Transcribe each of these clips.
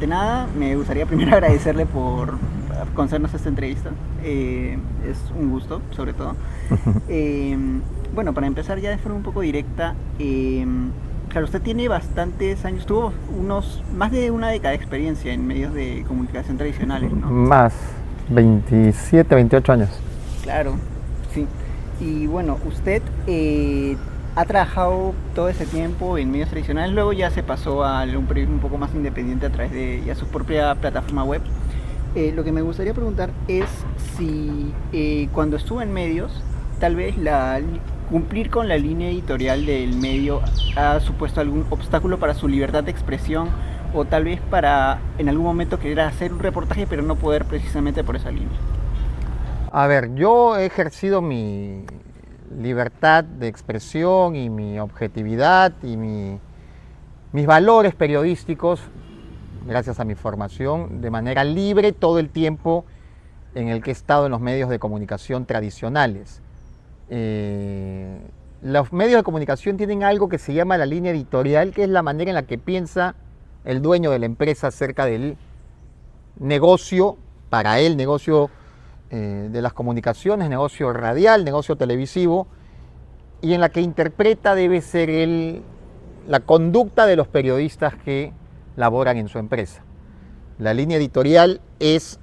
ante nada, me gustaría primero agradecerle por concedernos esta entrevista. Es un gusto, sobre todo. Eh, bueno, para empezar ya de forma un poco directa, claro, usted tiene bastantes años, tuvo más de una década de experiencia en medios de comunicación tradicionales, ¿no? Más, 27, 28 años. Claro, sí. Y bueno, usted ha trabajado todo ese tiempo en medios tradicionales, luego ya se pasó a un periodismo un poco más independiente a través de ya su propia plataforma web. Lo que me gustaría preguntar es si cuando estuvo en medios, tal vez cumplir con la línea editorial del medio ha supuesto algún obstáculo para su libertad de expresión o tal vez para en algún momento querer hacer un reportaje pero no poder precisamente por esa línea. A ver, yo he ejercido mi libertad de expresión y mi objetividad y mis valores periodísticos, gracias a mi formación, de manera libre todo el tiempo en el que he estado en los medios de comunicación tradicionales. Los medios de comunicación tienen algo que se llama la línea editorial, que es la manera en la que piensa el dueño de la empresa acerca del negocio, para él, negocio de las comunicaciones, negocio radial, negocio televisivo, y en la que interpreta debe ser la conducta de los periodistas que laboran en su empresa. La línea editorial es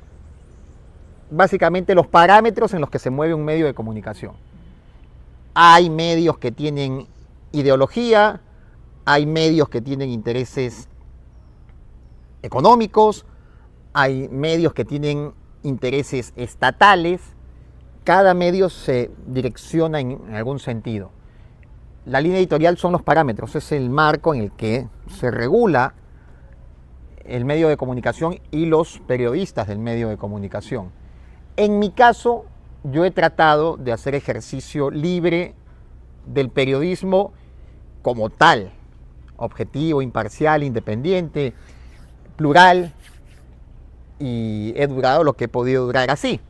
básicamente los parámetros en los que se mueve un medio de comunicación. Hay medios que tienen ideología, hay medios que tienen intereses económicos, hay medios que tienen intereses estatales, cada medio se direcciona en algún sentido. La línea editorial son los parámetros, es el marco en el que se regula el medio de comunicación y los periodistas del medio de comunicación. En mi caso, yo he tratado de hacer ejercicio libre del periodismo como tal, objetivo, imparcial, independiente, plural, y he durado lo que he podido durar así.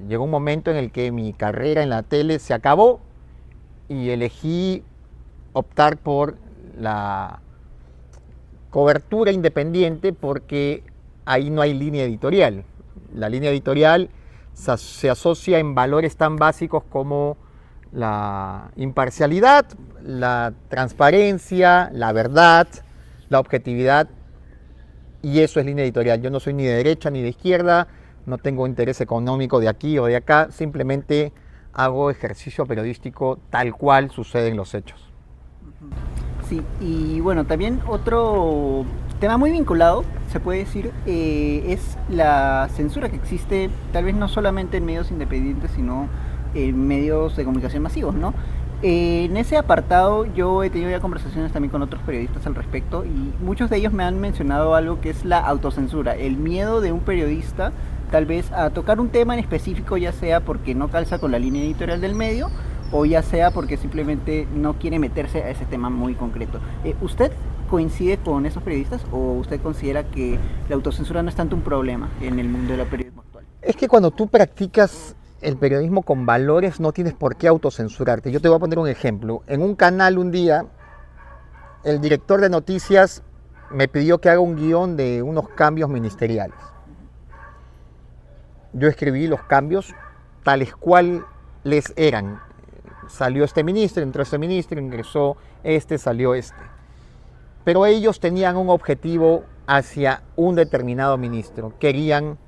Llegó un momento en el que mi carrera en la tele se acabó y elegí optar por la cobertura independiente porque ahí no hay línea editorial. La línea editorial se asocia en valores tan básicos como la imparcialidad, la transparencia, la verdad, la objetividad, y eso es línea editorial. Yo no soy ni de derecha ni de izquierda, no tengo interés económico de aquí o de acá, simplemente hago ejercicio periodístico tal cual suceden los hechos. Sí, y bueno, también otro tema muy vinculado, se puede decir, es la censura que existe, tal vez no solamente en medios independientes, sino en medios de comunicación masivos, ¿no? En ese apartado yo he tenido ya conversaciones también con otros periodistas al respecto y muchos de ellos me han mencionado algo que es la autocensura, el miedo de un periodista tal vez a tocar un tema en específico, ya sea porque no calza con la línea editorial del medio o ya sea porque simplemente no quiere meterse a ese tema muy concreto. ¿Usted coincide con esos periodistas o usted considera que la autocensura no es tanto un problema en el mundo del periodismo actual? Es que cuando tú practicas el periodismo con valores no tienes por qué autocensurarte. Yo te voy a poner un ejemplo. En un canal un día, el director de noticias me pidió que haga un guión de unos cambios ministeriales. Yo escribí los cambios tales cuales eran. Salió este ministro, entró este ministro, ingresó este, salió este. Pero ellos tenían un objetivo hacia un determinado ministro. Querían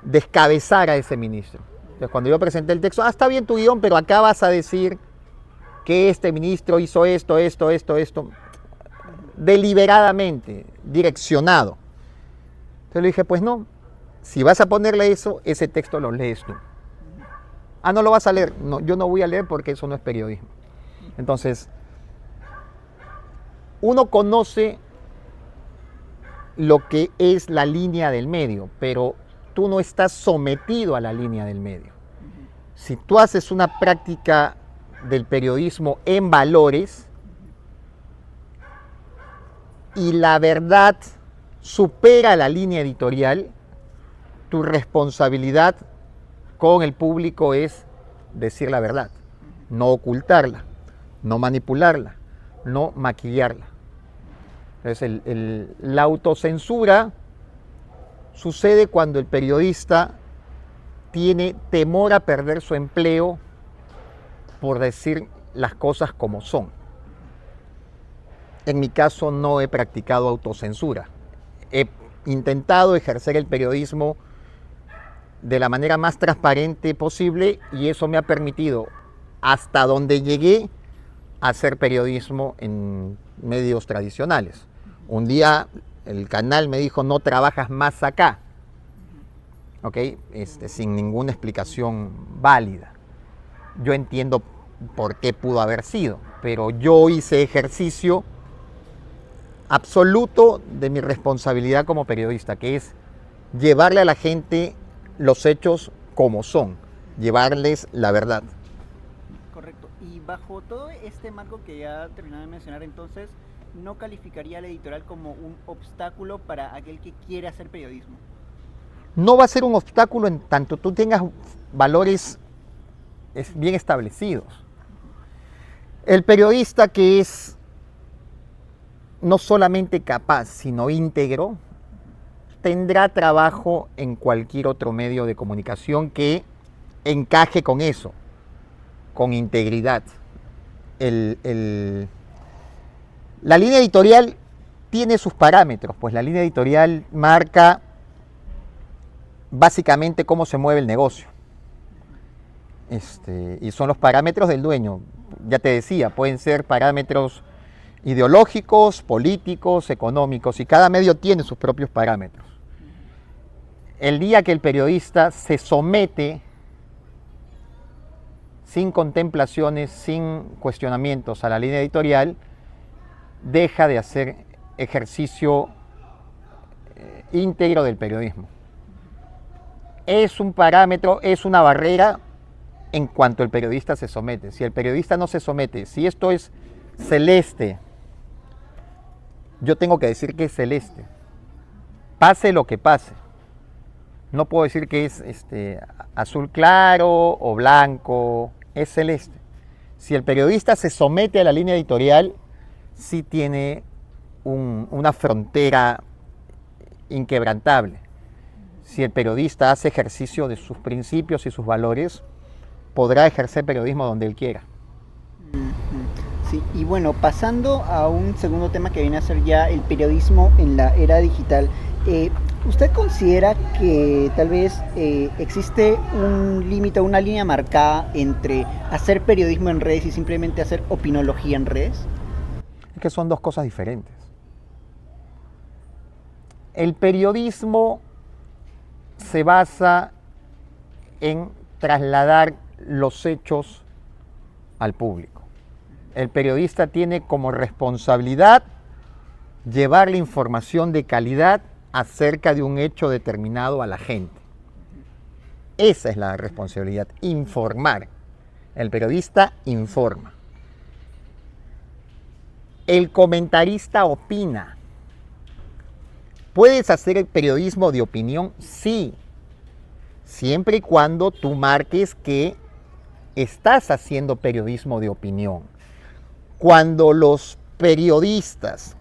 descabezar a ese ministro. Entonces, cuando yo presenté el texto, está bien tu guión, pero acá vas a decir que este ministro hizo esto, deliberadamente, direccionado. Entonces le dije, pues no, si vas a ponerle eso, ese texto lo lees tú. Ah, ¿no lo vas a leer? No, yo no voy a leer porque eso no es periodismo. Entonces, uno conoce lo que es la línea del medio, pero tú no estás sometido a la línea del medio. Si tú haces una práctica del periodismo en valores y la verdad supera la línea editorial, tu responsabilidad con el público es decir la verdad, no ocultarla, no manipularla, no maquillarla. Entonces, la autocensura sucede cuando el periodista tiene temor a perder su empleo por decir las cosas como son. En mi caso no he practicado autocensura. He intentado ejercer el periodismo de la manera más transparente posible y eso me ha permitido, hasta donde llegué, hacer periodismo en medios tradicionales. Un día el canal me dijo: no trabajas más acá, ¿ok? Sin ninguna explicación válida. Yo entiendo por qué pudo haber sido, pero yo hice ejercicio absoluto de mi responsabilidad como periodista, que es llevarle a la gente los hechos como son, llevarles la verdad. Correcto. Y bajo todo este marco que ya terminado de mencionar, entonces, ¿no calificaría el editorial como un obstáculo para aquel que quiere hacer periodismo? No va a ser un obstáculo en tanto tú tengas valores bien establecidos. El periodista que es no solamente capaz, sino íntegro, tendrá trabajo en cualquier otro medio de comunicación que encaje con eso, con integridad. La línea editorial tiene sus parámetros, pues la línea editorial marca básicamente cómo se mueve el negocio. Y son los parámetros del dueño. Ya te decía, pueden ser parámetros ideológicos, políticos, económicos, y cada medio tiene sus propios parámetros. El día que el periodista se somete sin contemplaciones, sin cuestionamientos a la línea editorial, deja de hacer ejercicio íntegro del periodismo. Es un parámetro, es una barrera en cuanto el periodista se somete. Si el periodista no se somete, si esto es celeste, yo tengo que decir que es celeste, pase lo que pase. No puedo decir que es azul claro o blanco, es celeste. Si el periodista se somete a la línea editorial, sí tiene una frontera inquebrantable. Si el periodista hace ejercicio de sus principios y sus valores, podrá ejercer periodismo donde él quiera. Sí, y bueno, pasando a un segundo tema que viene a ser ya el periodismo en la era digital, ¿usted considera que tal vez existe un límite, una línea marcada entre hacer periodismo en redes y simplemente hacer opinología en redes? Es que son dos cosas diferentes. El periodismo se basa en trasladar los hechos al público. El periodista tiene como responsabilidad llevar la información de calidad acerca de un hecho determinado a la gente. Esa es la responsabilidad, informar. El periodista informa. El comentarista opina. ¿Puedes hacer el periodismo de opinión? Sí, siempre y cuando tú marques que estás haciendo periodismo de opinión. Cuando los periodistas,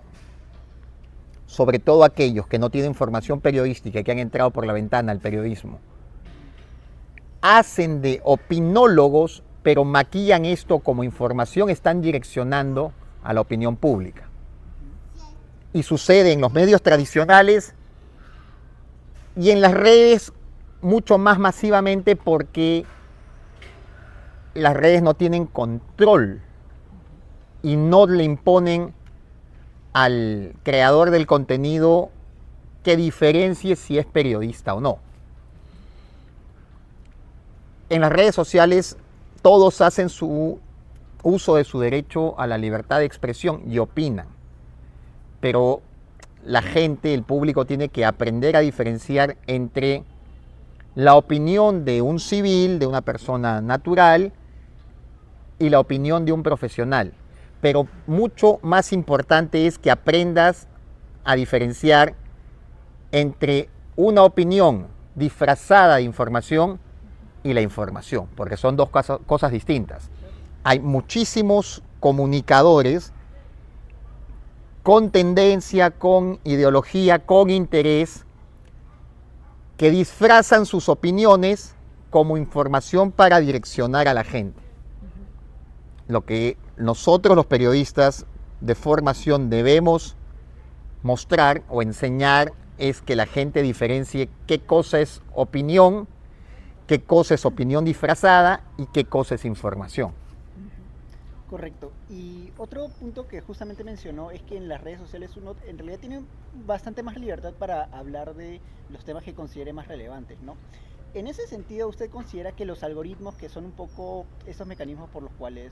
sobre todo aquellos que no tienen formación periodística, que han entrado por la ventana al periodismo, hacen de opinólogos, pero maquillan esto como información, están direccionando a la opinión pública. Y sucede en los medios tradicionales y en las redes mucho más masivamente porque las redes no tienen control y no le imponen al creador del contenido que diferencie si es periodista o no. En las redes sociales todos hacen su uso de su derecho a la libertad de expresión y opinan. Pero la gente, el público, tiene que aprender a diferenciar entre la opinión de un civil, de una persona natural, y la opinión de un profesional. Pero mucho más importante es que aprendas a diferenciar entre una opinión disfrazada de información y la información, porque son dos cosas distintas. Hay muchísimos comunicadores con tendencia, con ideología, con interés, que disfrazan sus opiniones como información para direccionar a la gente. Lo que nosotros los periodistas de formación debemos mostrar o enseñar es que la gente diferencie qué cosa es opinión, qué cosa es opinión disfrazada y qué cosa es información. Correcto. Y otro punto que justamente mencionó es que en las redes sociales uno en realidad tiene bastante más libertad para hablar de los temas que considere más relevantes, ¿no? En ese sentido, ¿usted considera que los algoritmos, que son un poco esos mecanismos por los cuales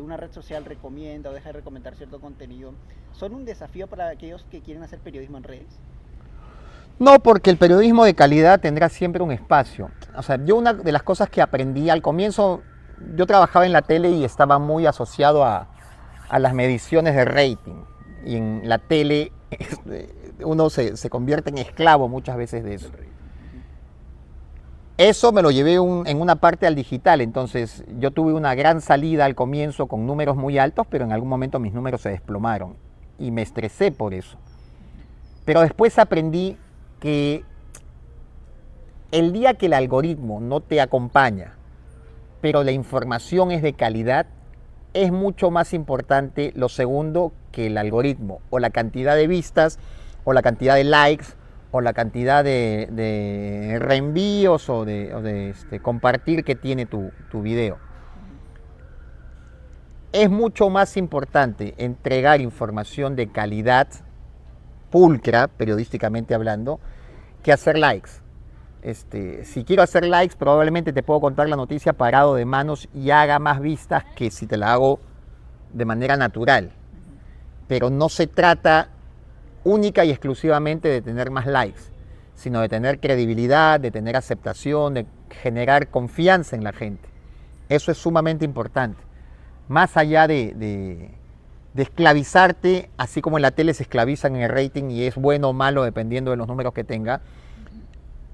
una red social recomienda o deja de recomendar cierto contenido, son un desafío para aquellos que quieren hacer periodismo en redes? No, porque el periodismo de calidad tendrá siempre un espacio. O sea, yo una de las cosas que aprendí al comienzo, yo trabajaba en la tele y estaba muy asociado a las mediciones de rating. Y en la tele uno se convierte en esclavo muchas veces de eso. Eso me lo llevé en una parte al digital, entonces yo tuve una gran salida al comienzo con números muy altos, pero en algún momento mis números se desplomaron y me estresé por eso. Pero después aprendí que el día que el algoritmo no te acompaña, pero la información es de calidad, es mucho más importante lo segundo que el algoritmo, o la cantidad de vistas, o la cantidad de likes, o la cantidad de reenvíos o de compartir que tiene tu video. Es mucho más importante entregar información de calidad, pulcra, periodísticamente hablando, que hacer likes. Si quiero hacer likes, probablemente te puedo contar la noticia parado de manos y haga más vistas que si te la hago de manera natural. Pero no se trata única y exclusivamente de tener más likes, sino de tener credibilidad, de tener aceptación, de generar confianza en la gente. Eso es sumamente importante. Más allá de esclavizarte, así como en la tele se esclavizan en el rating y es bueno o malo dependiendo de los números que tenga,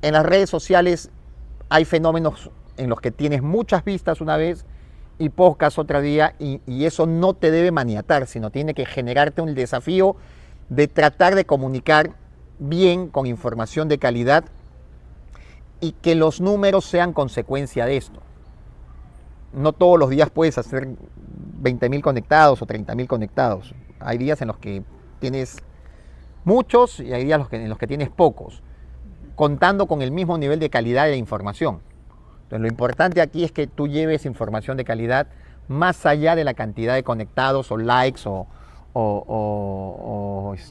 en las redes sociales hay fenómenos en los que tienes muchas vistas una vez y pocas otro día, y eso no te debe maniatar, sino tiene que generarte un desafío de tratar de comunicar bien, con información de calidad, y que los números sean consecuencia de esto. No todos los días puedes hacer 20.000 conectados o 30.000 conectados. Hay días en los que tienes muchos y hay días en los que tienes pocos, contando con el mismo nivel de calidad de información. Entonces, lo importante aquí es que tú lleves información de calidad más allá de la cantidad de conectados o likes o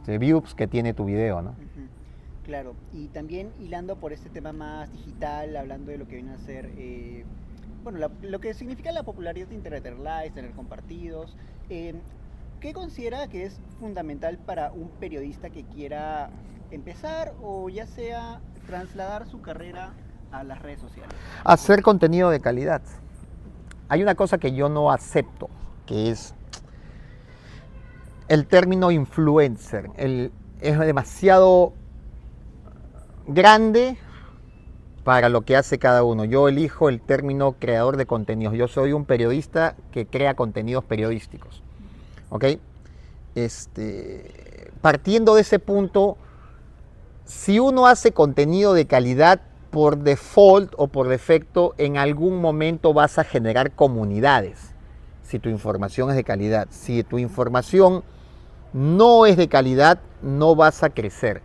views que tiene tu video, ¿no? Claro, y también hilando por este tema más digital, hablando de lo que viene a ser, bueno, lo que significa la popularidad de Internet, tener likes, tener compartidos, ¿qué considera que es fundamental para un periodista que quiera empezar o ya sea trasladar su carrera a las redes sociales? Hacer contenido de calidad. Hay una cosa que yo no acepto, que es el término influencer. Es demasiado grande para lo que hace cada uno. Yo elijo el término creador de contenidos. Yo soy un periodista que crea contenidos periodísticos. ¿Ok? Partiendo de ese punto, si uno hace contenido de calidad, por default o por defecto, en algún momento vas a generar comunidades. Si tu información es de calidad. Si tu información no es de calidad, no vas a crecer.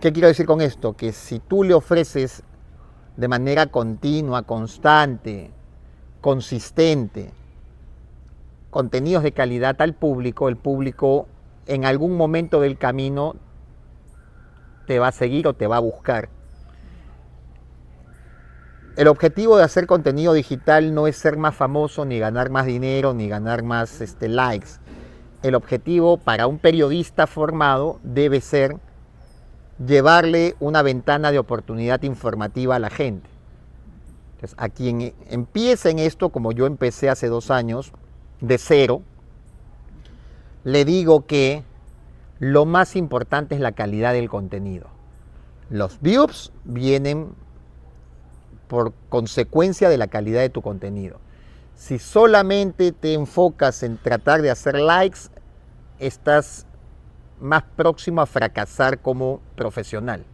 ¿Qué quiero decir con esto? Que si tú le ofreces de manera continua, constante, consistente, contenidos de calidad al público, el público en algún momento del camino te va a seguir o te va a buscar. El objetivo de hacer contenido digital no es ser más famoso, ni ganar más dinero, ni ganar más likes. El objetivo para un periodista formado debe ser llevarle una ventana de oportunidad informativa a la gente. Entonces, a quien empiece en esto, como yo empecé hace 2 años, de cero, le digo que lo más importante es la calidad del contenido. Los views vienen por consecuencia de la calidad de tu contenido. Si solamente te enfocas en tratar de hacer likes, estás más próximo a fracasar como profesional,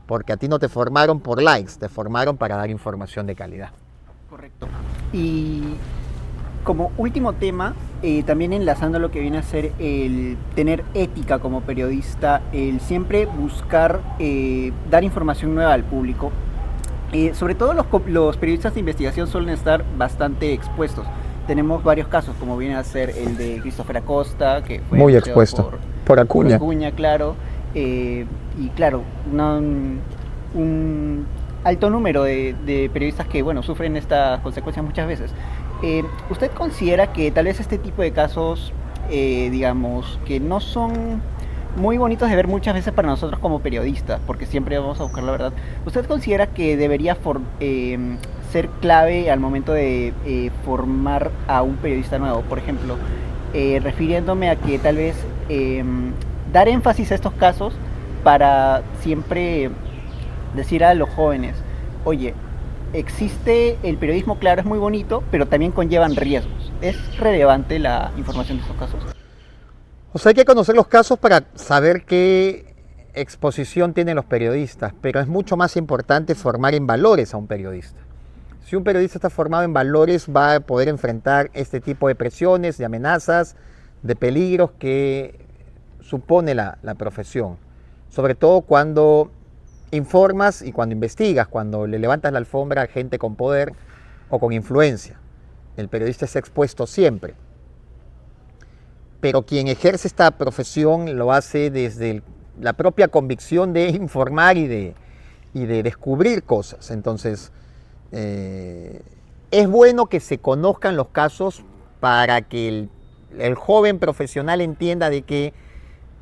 porque a ti no te formaron por likes, te formaron para dar información de calidad. Correcto. Y como último tema, también enlazando lo que viene a ser el tener ética como periodista, el siempre buscar dar información nueva al público. Sobre todo los periodistas de investigación suelen estar bastante expuestos. Tenemos varios casos, como viene a ser el de Christopher Acosta, que fue muy expuesto por Acuña. Por Acuña, claro. Y claro, un alto número de periodistas que, bueno, sufren estas consecuencias muchas veces. ¿Usted considera que tal vez este tipo de casos, digamos, que no son muy bonitos de ver muchas veces para nosotros como periodistas, porque siempre vamos a buscar la verdad, ¿usted considera que debería ser clave al momento de formar a un periodista nuevo? Por ejemplo, refiriéndome a que tal vez dar énfasis a estos casos para siempre decir a los jóvenes, oye, existe el periodismo, claro, es muy bonito, pero también conllevan riesgos. ¿Es relevante la información de estos casos? O sea, hay que conocer los casos para saber qué exposición tienen los periodistas, pero es mucho más importante formar en valores a un periodista. Si un periodista está formado en valores, va a poder enfrentar este tipo de presiones, de amenazas, de peligros que supone la profesión. Sobre todo cuando informas y cuando investigas, cuando le levantas la alfombra a gente con poder o con influencia. El periodista está expuesto siempre. Pero quien ejerce esta profesión lo hace desde la propia convicción de informar y de descubrir cosas. Entonces, es bueno que se conozcan los casos para que el joven profesional entienda de que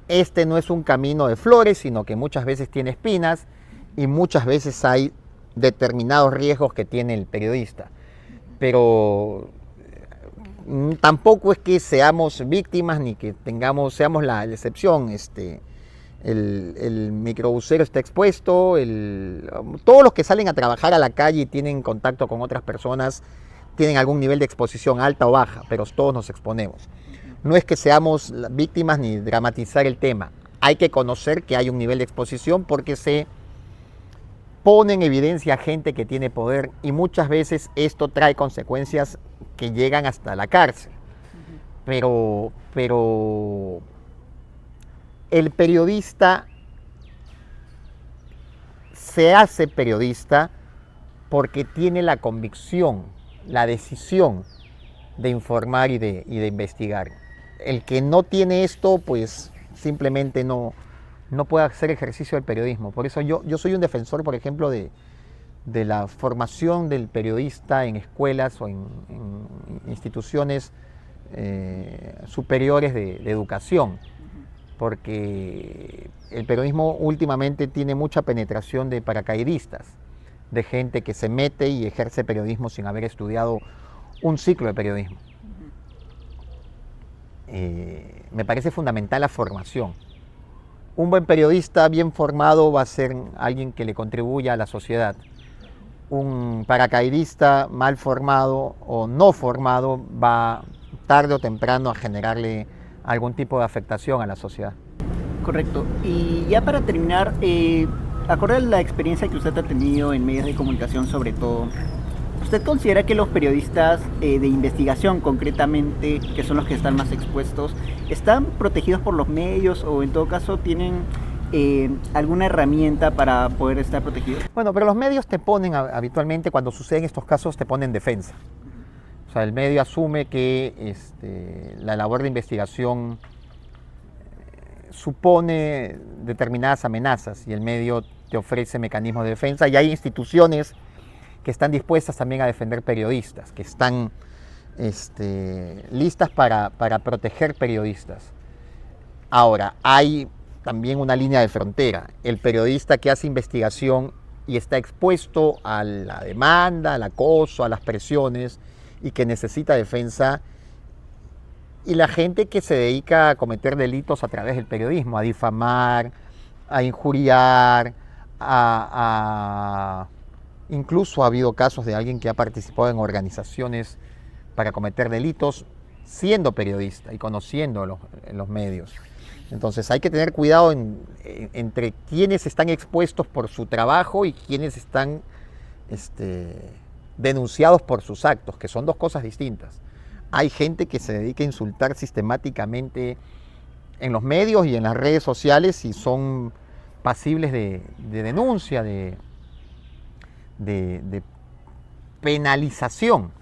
este no es un camino de flores, sino que muchas veces tiene espinas y muchas veces hay determinados riesgos que tiene el periodista. Pero tampoco es que seamos víctimas ni que seamos la excepción. El microbusero está expuesto, todos los que salen a trabajar a la calle y tienen contacto con otras personas tienen algún nivel de exposición alta o baja, pero todos nos exponemos. No es que seamos víctimas ni dramatizar el tema. Hay que conocer que hay un nivel de exposición porque se pone en evidencia a gente que tiene poder y muchas veces esto trae consecuencias que llegan hasta la cárcel. Pero el periodista se hace periodista porque tiene la convicción, la decisión de informar y de investigar. El que no tiene esto, pues simplemente no puede hacer ejercicio del periodismo. Por eso yo soy un defensor, por ejemplo, de la formación del periodista en escuelas o en instituciones superiores de educación, porque el periodismo últimamente tiene mucha penetración de paracaidistas, de gente que se mete y ejerce periodismo sin haber estudiado un ciclo de periodismo. Me parece fundamental la formación. Un buen periodista bien formado va a ser alguien que le contribuya a la sociedad. Un paracaidista mal formado o no formado va tarde o temprano a generarle algún tipo de afectación a la sociedad. Correcto. Y ya para terminar, acorde a la experiencia que usted ha tenido en medios de comunicación sobre todo, ¿usted considera que los periodistas de investigación concretamente, que son los que están más expuestos, están protegidos por los medios o en todo caso tienen alguna herramienta para poder estar protegidos? Bueno, pero los medios te ponen habitualmente, cuando suceden estos casos, te ponen defensa. O sea, el medio asume que la labor de investigación supone determinadas amenazas y el medio te ofrece mecanismos de defensa y hay instituciones que están dispuestas también a defender periodistas, que están listas para proteger periodistas. Ahora, hay también una línea de frontera. El periodista que hace investigación y está expuesto a la demanda, al acoso, a las presiones y que necesita defensa, y la gente que se dedica a cometer delitos a través del periodismo, a difamar, a injuriar, incluso ha habido casos de alguien que ha participado en organizaciones para cometer delitos siendo periodista y conociendo los medios. Entonces hay que tener cuidado entre quienes están expuestos por su trabajo y quienes están denunciados por sus actos, que son dos cosas distintas. Hay gente que se dedica a insultar sistemáticamente en los medios y en las redes sociales y son pasibles de denuncia, de penalización.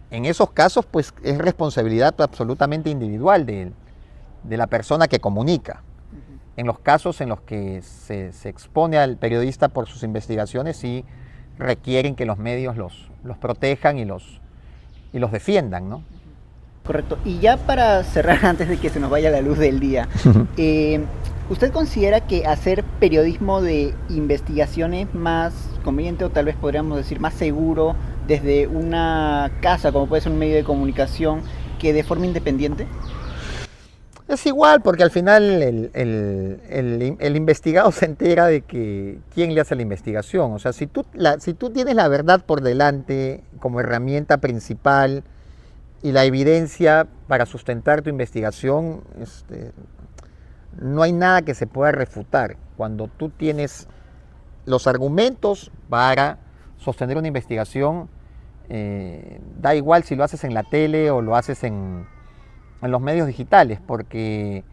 En esos casos, pues es responsabilidad absolutamente individual de la persona que comunica. En los casos en los que se expone al periodista por sus investigaciones, sí requieren que los medios los protejan y los defiendan, ¿no? Correcto. Y ya para cerrar, antes de que se nos vaya la luz del día, ¿usted considera que hacer periodismo de investigación es más conveniente, o tal vez podríamos decir más seguro, desde una casa, como puede ser un medio de comunicación, que de forma independiente? Es igual, porque al final el investigado se entera de que quién le hace la investigación. O sea, si tú tienes la verdad por delante como herramienta principal y la evidencia para sustentar tu investigación, no hay nada que se pueda refutar. Cuando tú tienes los argumentos para sostener una investigación, da igual si lo haces en la tele o lo haces en los medios digitales, porque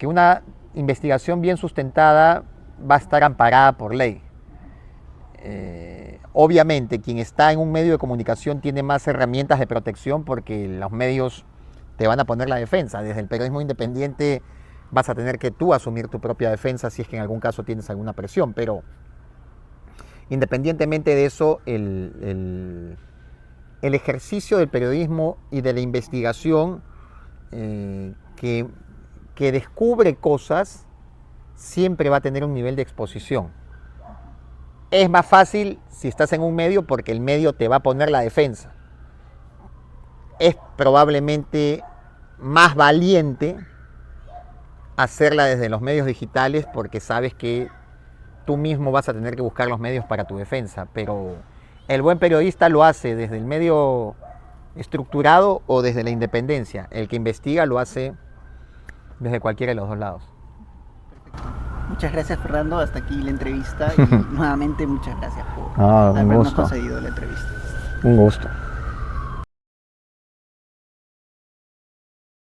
una investigación bien sustentada va a estar amparada por ley. Obviamente, quien está en un medio de comunicación tiene más herramientas de protección porque los medios te van a poner la defensa. Desde el periodismo independiente vas a tener que tú asumir tu propia defensa si es que en algún caso tienes alguna presión, pero independientemente de eso, el ejercicio del periodismo y de la investigación que descubre cosas siempre va a tener un nivel de exposición. Es más fácil si estás en un medio porque el medio te va a poner la defensa. Es probablemente más valiente hacerla desde los medios digitales porque sabes que tú mismo vas a tener que buscar los medios para tu defensa, pero el buen periodista lo hace desde el medio estructurado o desde la independencia. El que investiga lo hace desde cualquiera de los dos lados. Muchas gracias, Fernando. Hasta aquí la entrevista y nuevamente muchas gracias por Un habernos gusto. concedido la entrevista. Un gusto.